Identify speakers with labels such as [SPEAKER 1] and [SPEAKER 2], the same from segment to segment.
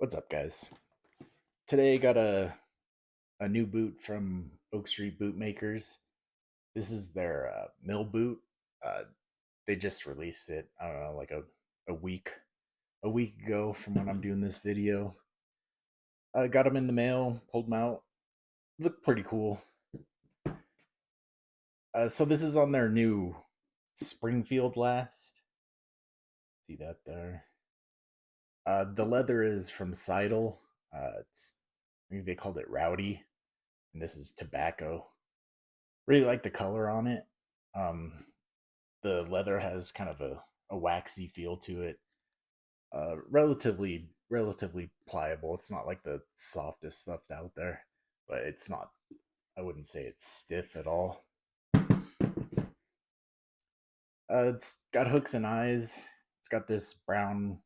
[SPEAKER 1] What's up, guys? Today got a new boot from Oak Street Bootmakers. This is their mill boot. Uh, they just released it. I don't know, like a week ago from when I'm doing this video. I got them in the mail, pulled them out. Look pretty cool. So this is on their new Springfield last. See that there? The leather is from Seidel. It's I think they called it Rowdy, and this is tobacco. Really like the color on it. Um, the leather has kind of a waxy feel to it. Relatively pliable. It's not like the softest stuff out there, but it's not. I wouldn't say it's stiff at all. It's got hooks and eyes. It's got this brown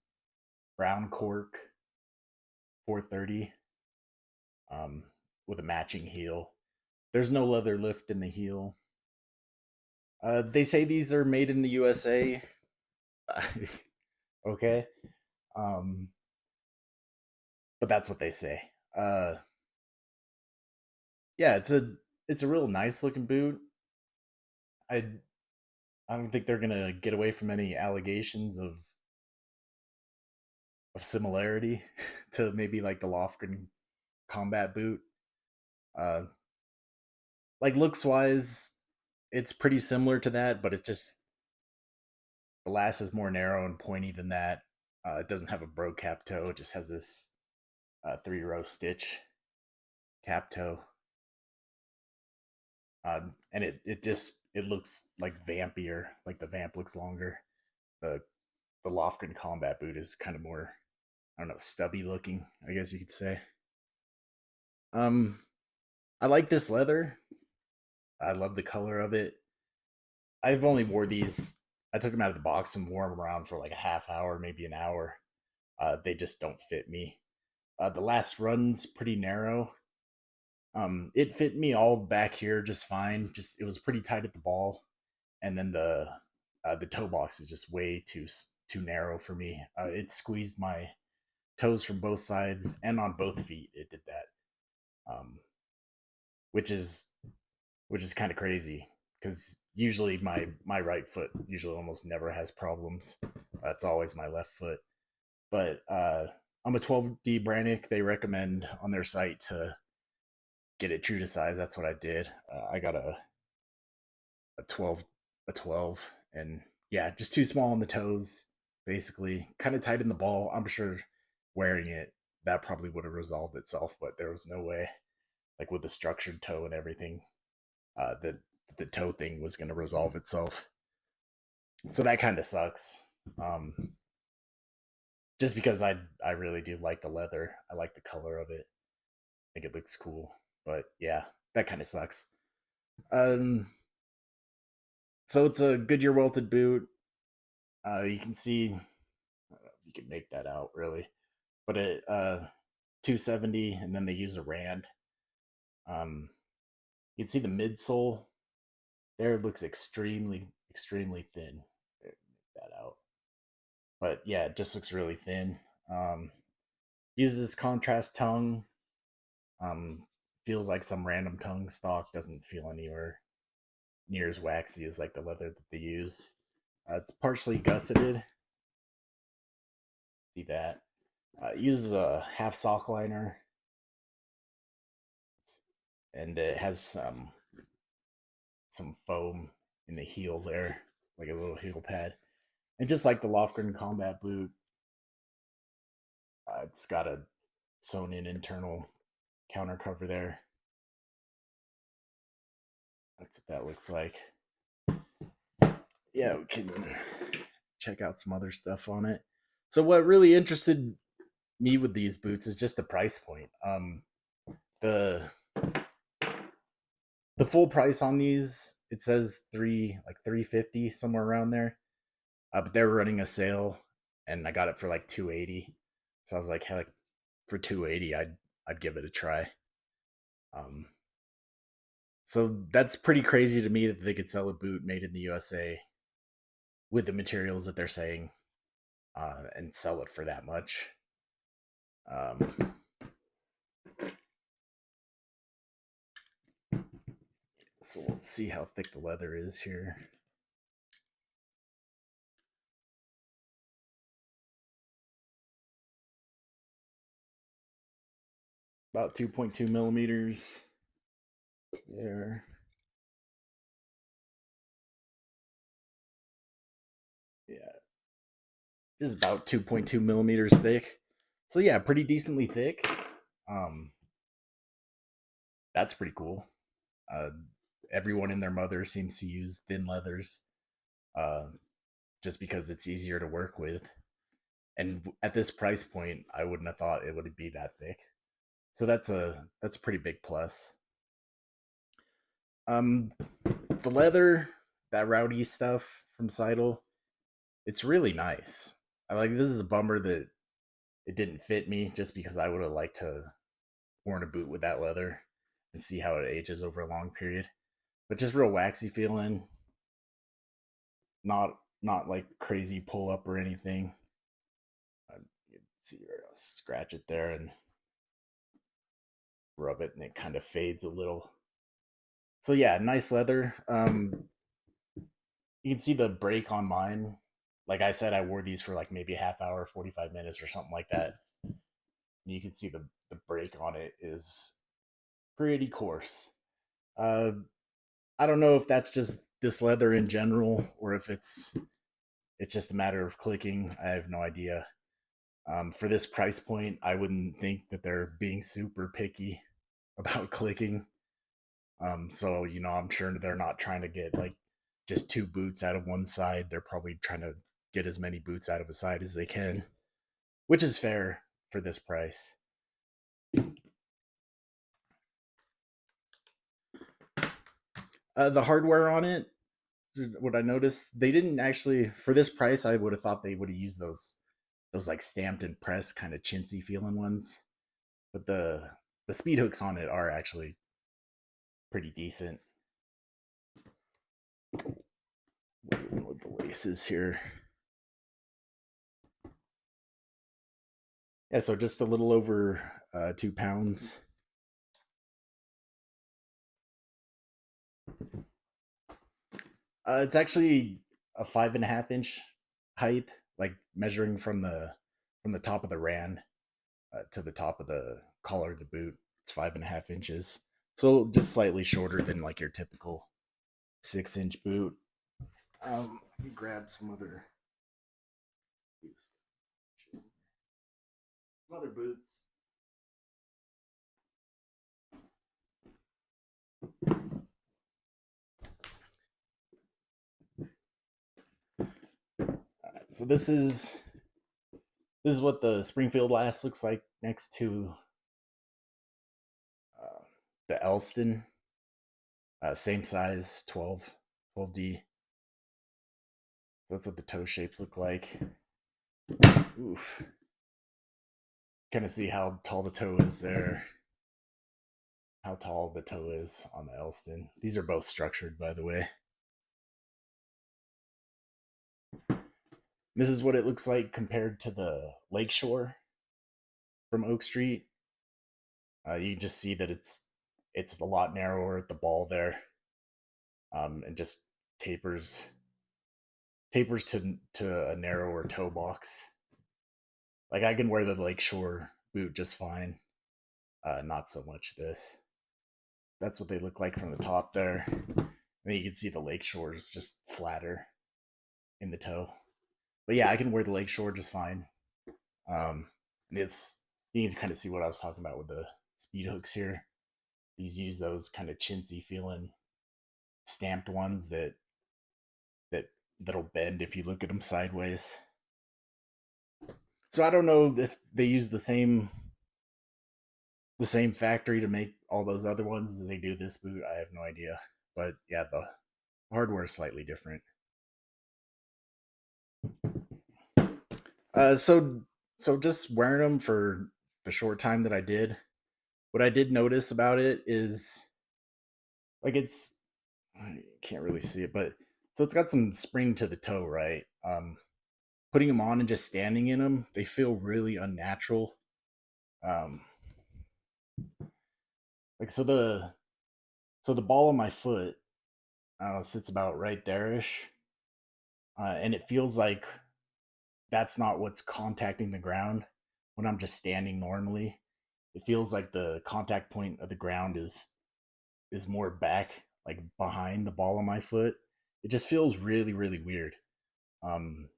[SPEAKER 1] cork 430 um, with a matching heel. There's no leather lift in the heel. They say these are made in the USA. Okay. Um, but that's what they say. Yeah, it's a real nice looking boot. I I don't think they're gonna get away from any allegations of similarity to maybe like the Lofgren combat boot. Uh, like looks wise, it's pretty similar to that, but it's just the last is more narrow and pointy than that. It doesn't have a bro cap toe; it just has this 3-row stitch cap toe. And it looks like vampier, like the vamp looks longer. The the Lofgren combat boot is kind of more, I don't know, stubby looking, I guess you could say. Um, I like this leather. I love the color of it. I've only wore these. I took them out of the box and wore them around for like a half hour, maybe an hour. They just don't fit me. The last run's pretty narrow. It fit me all back here just fine. Just it was pretty tight at the ball, and then the toe box is just way too narrow for me. It squeezed my toes from both sides and on both feet. It did that, um, which is kind of crazy because usually my right foot usually almost never has problems. It's always my left foot. But I'm a 12D Brannick. They recommend on their site to get it true to size. That's what I did. I got a 12 a 12, and yeah, just too small on the toes. Basically, kind of tight in the ball. I'm sure wearing it that probably would have resolved itself, but there was no way, like with the structured toe and everything, that the toe thing was going to resolve itself. So that kind of sucks. Um, just because I really do like the leather. I like the color of it. I think it looks cool. But yeah, that kind of sucks. Um, so it's a Goodyear welted boot. You can see, I don't know if you can make that out really, but it 270, and then they use a rand. You can see the midsole there. It looks extremely thin. There, make that out. But yeah, it just looks really thin. Uses contrast tongue. Um, Feels like some random tongue stock. Doesn't feel anywhere near as waxy as like the leather that they use. It's partially gusseted. See that? It uses a half sock liner, and it has some foam in the heel there, like a little heel pad. And just like the Lofgren combat boot, it's got a sewn in internal counter cover there. That's what that looks like. Yeah, we can check out some other stuff on it. So what really interested me with these boots is just the price point. The the full price on these, it says 350 somewhere around there. But they're running a sale, and I got it for like 280. So I was like, heck, for 280, I'd give it a try. Um, so that's pretty crazy to me that they could sell a boot made in the USA with the materials that they're saying, and sell it for that much. Um, so we'll see how thick the leather is here. About 2.2 millimeters there. Yeah, this is about 2.2 millimeters thick. So yeah, pretty decently thick. Um, that's pretty cool. Uh, everyone and their mother seems to use thin leathers, uh, just because it's easier to work with. And at this price point, I wouldn't have thought it would be that thick. So that's a pretty big plus. Um, the leather, that rowdy stuff from Seidel, it's really nice. I like this is a bummer that it didn't fit me just because I would have liked to worn a boot with that leather and see how it ages over a long period. But just real waxy feeling, not like crazy pull up or anything. You can see where I'll scratch it there and rub it, and it kind of fades a little. So yeah, nice leather. You can see the break on mine. Like I said, I wore these for like maybe a half hour, 45 minutes or something like that. And you can see the break on it is pretty coarse. Uh, I don't know if that's just this leather in general or if it's just a matter of clicking. I have no idea. For this price point, I wouldn't think that they're being super picky about clicking. So I'm sure they're not trying to get like just two boots out of one side. They're probably trying to get as many boots out of a side as they can, which is fair for this price. The hardware on it, what I noticed, they didn't actually for this price. I would have thought they would have used those like stamped and pressed kind of chintzy feeling ones, but the speed hooks on it are actually pretty decent. With the laces here, yeah. So just a little over 2 pounds. It's actually a 5.5 inch height, like measuring from the top of the rand to the top of the collar of the boot. It's 5.5 inches, so just slightly shorter than like your typical 6 inch boot. Let me grab some other boots. So this is what the Springfield last looks like next to uh, the Elston. Same size, 12D. So that's what the toe shapes look like. Oof. Kind of see how tall the toe is there. How tall the toe is on the Elston. These are both structured, by the way. This is what it looks like compared to the Lakeshore from Oak Street. You can just see that it's a lot narrower at the ball there, and just tapers tapers to a narrower toe box. Like I can wear the Lakeshore boot just fine. Not so much this. That's what they look like from the top there. And then you can see the Lakeshore is just flatter in the toe. But yeah, I can wear the Lakeshore just fine. And it's you can kind of see what I was talking about with the speed hooks here. These use those kind of chintzy feeling stamped ones that that'll bend if you look at them sideways. So I don't know if they use the same factory to make all those other ones as they do this boot. I have no idea, but yeah, the hardware is slightly different. So just wearing them for the short time that I did, what I did notice about it is like I can't really see it, but so it's got some spring to the toe, right? Putting them on and just standing in them, they feel really unnatural. Um, like so the ball of my foot sits about right there ish, and it feels like that's not what's contacting the ground when I'm just standing normally. It feels like the contact point of the ground is more back, like behind the ball of my foot. It just feels really, really weird. Um,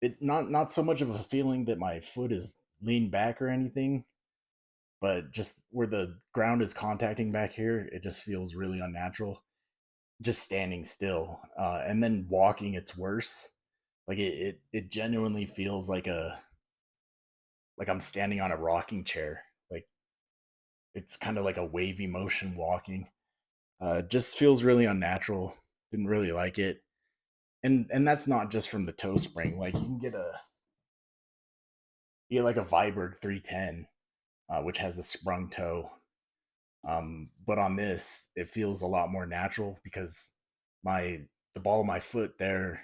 [SPEAKER 1] it not so much of a feeling that my foot is leaned back or anything, but just where the ground is contacting back here, it just feels really unnatural. Just standing still, and then walking, it's worse. Like it genuinely feels like I'm standing on a rocking chair. Like it's kind of like a wavy motion walking. Just feels really unnatural. Didn't really like it, and that's not just from the toe spring. Like you get like a Viberg 310, which has a sprung toe. But on this, it feels a lot more natural because my the ball of my foot there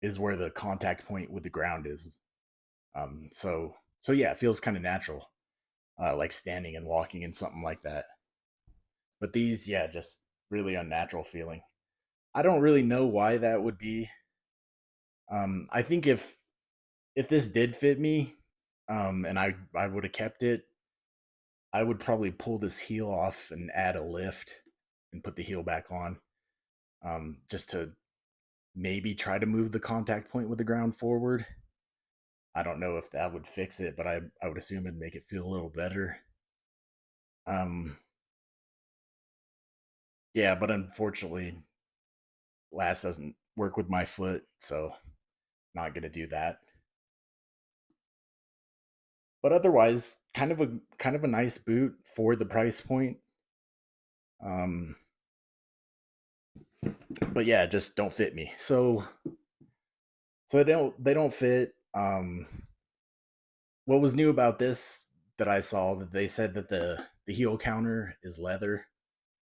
[SPEAKER 1] is where the contact point with the ground is. So yeah, it feels kind of natural, like standing and walking and something like that. But these, yeah, just really unnatural feeling. I don't really know why that would be. I think if this did fit me, and I would have kept it, I would probably pull this heel off and add a lift and put the heel back on, just to maybe try to move the contact point with the ground forward. I don't know if that would fix it, but I would assume it'd make it feel a little better. Um, yeah, but unfortunately, Last doesn't work with my foot, so not gonna do that. But otherwise, kind of a nice boot for the price point. Um, but yeah, just don't fit me. So they don't fit. What was new about this that I saw that they said that the heel counter is leather.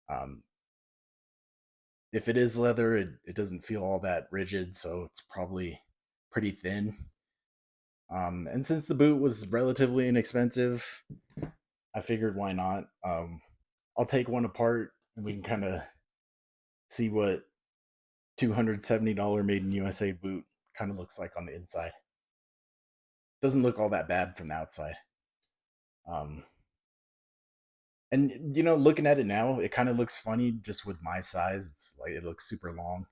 [SPEAKER 1] Um, if it is leather, it doesn't feel all that rigid, so it's probably pretty thin. And since the boot was relatively inexpensive, I figured why not. I'll take one apart and we can kind of see what $270 made in USA boot kind of looks like on the inside. Doesn't look all that bad from the outside. Um, and looking at it now, it kind of looks funny just with my size. It's like it looks super long.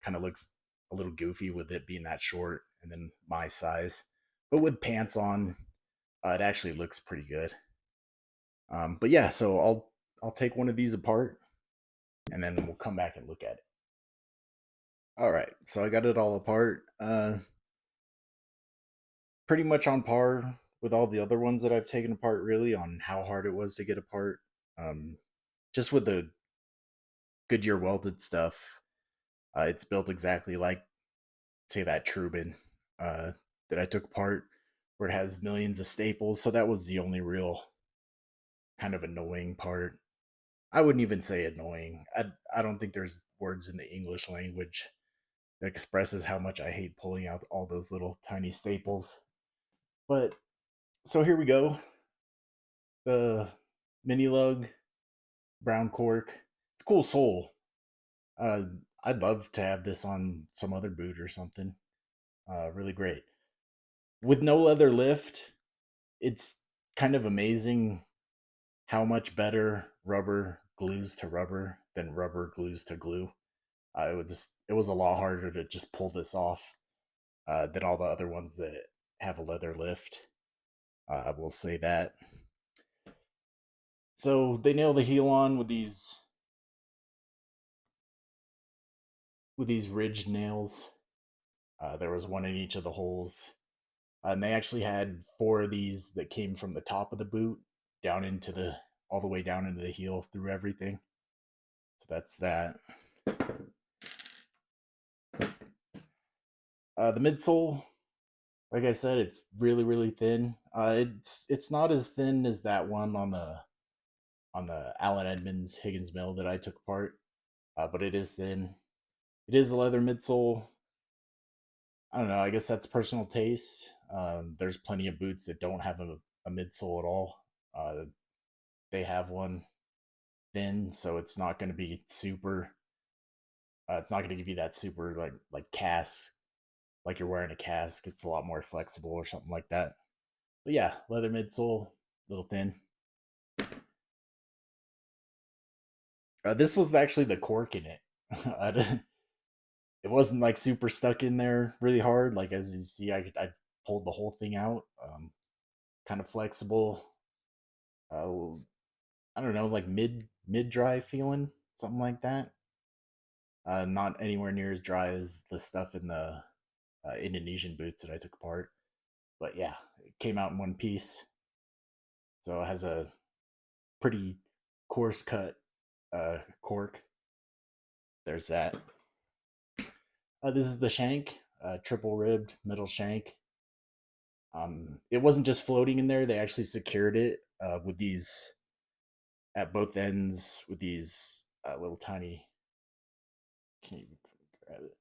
[SPEAKER 1] Kind of looks a little goofy with it being that short and then my size. But with pants on, it actually looks pretty good. But yeah, so I'll take one of these apart and then we'll come back and look at it. All right, so I got it all apart. Pretty much on par with all the other ones that I've taken apart, really, on how hard it was to get apart. Um, just with the Goodyear welded stuff, it's built exactly like, say, that Truman uh, that I took apart, where it has millions of staples. So that was the only real kind of annoying part. I wouldn't even say annoying. I don't think there's words in the English language that expresses how much I hate pulling out all those little tiny staples. But so here we go. The mini lug, brown cork. It's a cool sole. Uh, I'd love to have this on some other boot or something. Really great. With no leather lift, it's kind of amazing how much better rubber glues to rubber than rubber glues to glue. It was a lot harder to just pull this off than all the other ones that have a leather lift. I will say that. So they nail the heel on with these ridged nails. There was one in each of the holes, and they actually had four of these that came from the top of the boot down into the all the way down into the heel through everything. So that's that. The midsole, like I said, it's really really thin. It's not as thin as that one on the Allen Edmonds Higgins Mill that I took apart, but it is thin. It is a leather midsole. I don't know. I guess that's personal taste. There's plenty of boots that don't have a midsole at all. Uh, they have one thin, so it's not going to be super. It's not going to give you that super like cast, like you're wearing a cask. It's a lot more flexible or something like that. But yeah, leather midsole, little thin. This was actually the cork in it. It wasn't like super stuck in there really hard. Like as you see, I pulled the whole thing out. Kind of flexible. I don't know, like mid dry feeling, something like that. Not anywhere near as dry as the stuff in the Indonesian boots that I took apart. But yeah, it came out in one piece, so it has a pretty coarse cut cork. There's that. This is the shank, triple ribbed middle shank. It wasn't just floating in there; they actually secured it with these at both ends with these little tiny. Can you grab it?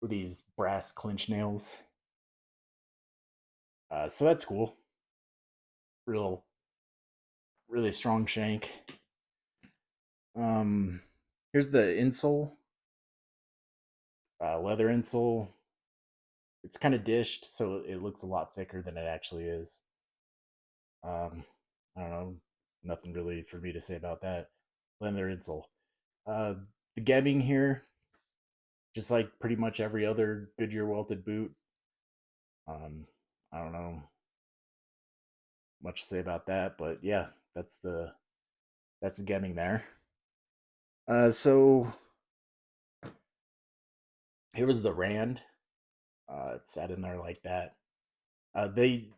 [SPEAKER 1] With these brass clinch nails. So that's cool. Real, really strong shank. Um, Here's the insole, leather insole. It's kind of dished, so it looks a lot thicker than it actually is. Um, I don't know, nothing really for me to say about that. Leather insole. Uh, the gebbing here, just like pretty much every other Goodyear welted boot. Um, I don't know much to say about that, but yeah, that's the gebbing there. So here was the Rand. It sat in there like that. They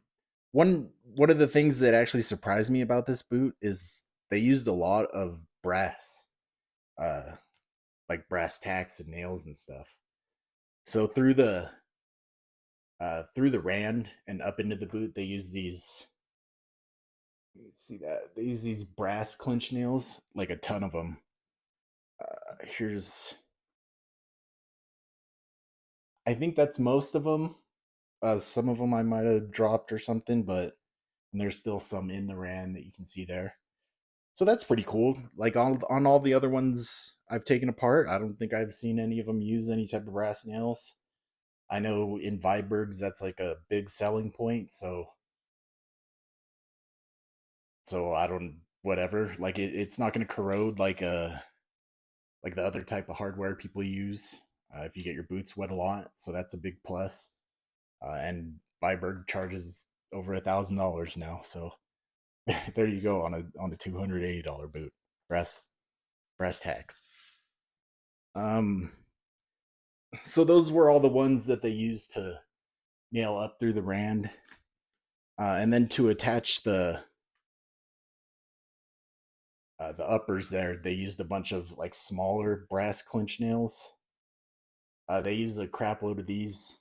[SPEAKER 1] one of the things that actually surprised me about this boot is they used a lot of brass, uh, like brass tacks and nails and stuff. So through the Rand and up into the boot, they use these. You see that they use these brass clinch nails, like a ton of them. Here's, I think that's most of them. Some of them I might have dropped or something, but and there's still some in the Rand that you can see there. So that's pretty cool. Like on all the other ones I've taken apart, I don't think I've seen any of them use any type of brass nails. I know in Vibergs that's like a big selling point, so I don't whatever. Like it's not going to corrode like the other type of hardware people use if you get your boots wet a lot. So that's a big plus. And Viberg charges over $1,000 now, so there you go on a $280 boot, brass brass tacks. Um, so those were all the ones that they used to nail up through the Rand, and then to attach the uppers there, they used a bunch of like smaller brass clinch nails. They used a crap load of these.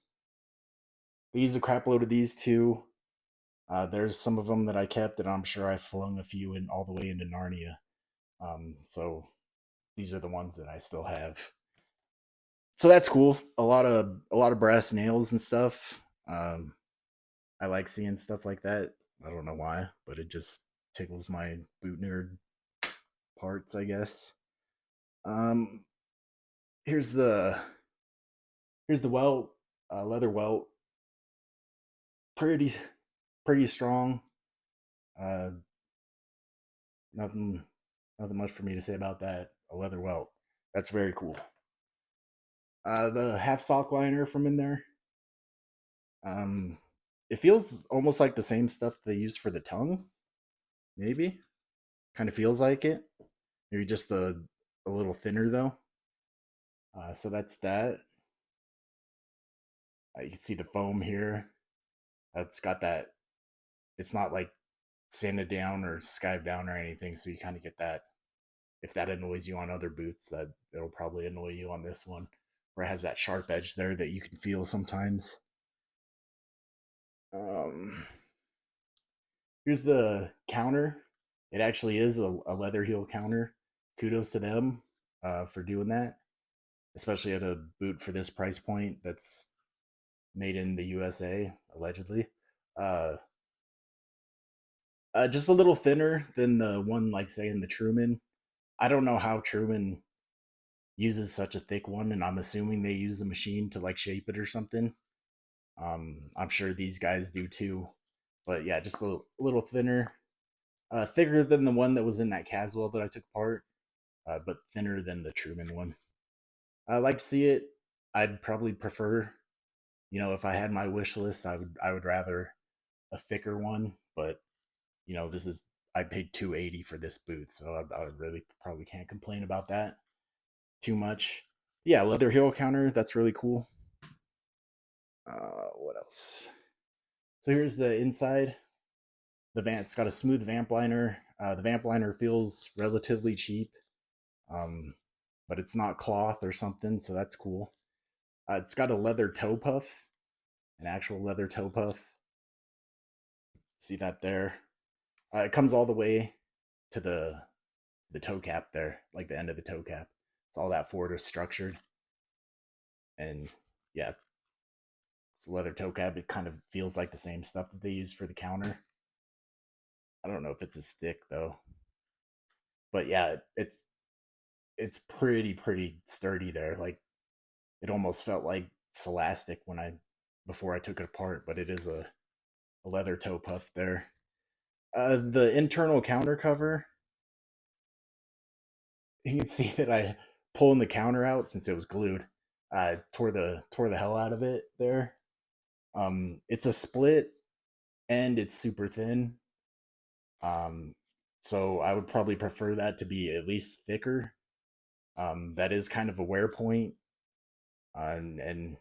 [SPEAKER 1] They used a crap load of these too. There's some of them that I kept, and I'm sure I flung a few in all the way into Narnia. So these are the ones that I still have. So that's cool. A lot of brass nails and stuff. I like seeing stuff like that. I don't know why, but it just tickles my boot nerd parts, I guess. Um, here's the here's the welt, leather welt. Pretty pretty strong. Uh, nothing nothing much for me to say about that. A leather welt. That's very cool. The half sock liner from in there. Um, it feels almost like the same stuff they use for the tongue. Maybe kind of feels like it. Maybe just a little thinner though. So that's that. You can see the foam here. It's got that. It's not like sanded down or skived down or anything, so you kind of get that. If that annoys you on other boots, that it'll probably annoy you on this one, where it has that sharp edge there that you can feel sometimes. Um, Here's the counter. It actually is a leather heel counter. Kudos to them for doing that. especially at a boot for this price point that's made in the USA, allegedly. Uh, just a little thinner than the one, like, say, in the Truman. I don't know how Truman uses such a thick one, and I'm assuming they use the machine to like shape it or something. I'm sure these guys do too, but yeah, just a little thinner, thicker than the one that was in that Caswell that I took apart, but thinner than the Truman one. I like to see it. I'd probably prefer, if I had my wish list, I would rather a thicker one, but this is I paid 280 for this boot, so I really probably can't complain about that too much. Yeah, leather heel counter, that's really cool. What else? So here's the inside. It's got a smooth vamp liner. The vamp liner feels relatively cheap, um, but it's not cloth or something, so that's cool. It's got a leather toe puff, an actual leather toe puff. See that there? It comes all the way to the toe cap there, like the end of the toe cap. It's all that forward is structured, and yeah, it's a leather toe cap. It kind of feels like the same stuff that they use for the counter. I don't know if it's as thick though, but yeah, it's pretty sturdy there. Like it almost felt like Celastic when I before I took it apart, but it is a leather toe puff there. The internal counter cover, you can see that I pulling the counter out since it was glued. I tore the hell out of it there. It's a split and it's super thin. Um, so I would probably prefer that to be at least thicker. That is kind of a wear point, and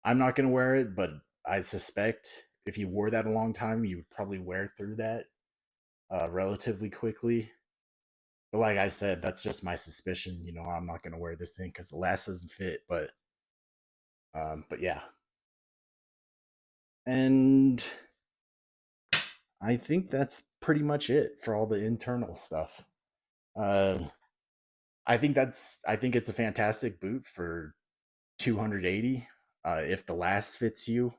[SPEAKER 1] I'm not gonna wear it, but I suspect if you wore that a long time, you would probably wear through that relatively quickly. But like I said, that's just my suspicion. I'm not gonna wear this thing because the last doesn't fit. But yeah, and I think that's pretty much it for all the internal stuff. Uh, I think it's a fantastic boot for 280. If the last fits you,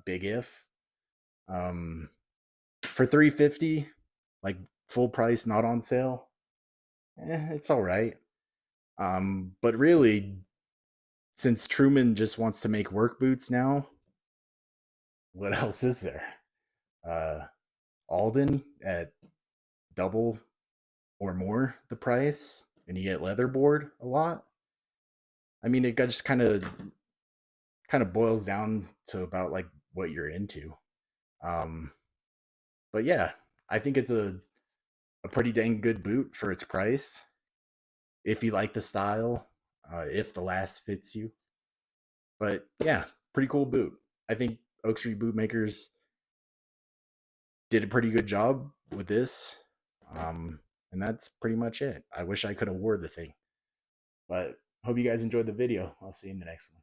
[SPEAKER 1] big if. Um, for 350, like full price, not on sale, it's all right. But really, since Truman just wants to make work boots now, what else is there? Uh, Alden at double or more the price, and you get leatherboard a lot. I mean, it just kind of boils down to about like what you're into. Um, but yeah, I think it's a pretty dang good boot for its price. If you like the style, if the last fits you. But yeah, pretty cool boot. I think Oak Street Bootmakers did a pretty good job with this. Um, and that's pretty much it. I wish I could have wore the thing. But hope you guys enjoyed the video. I'll see you in the next one.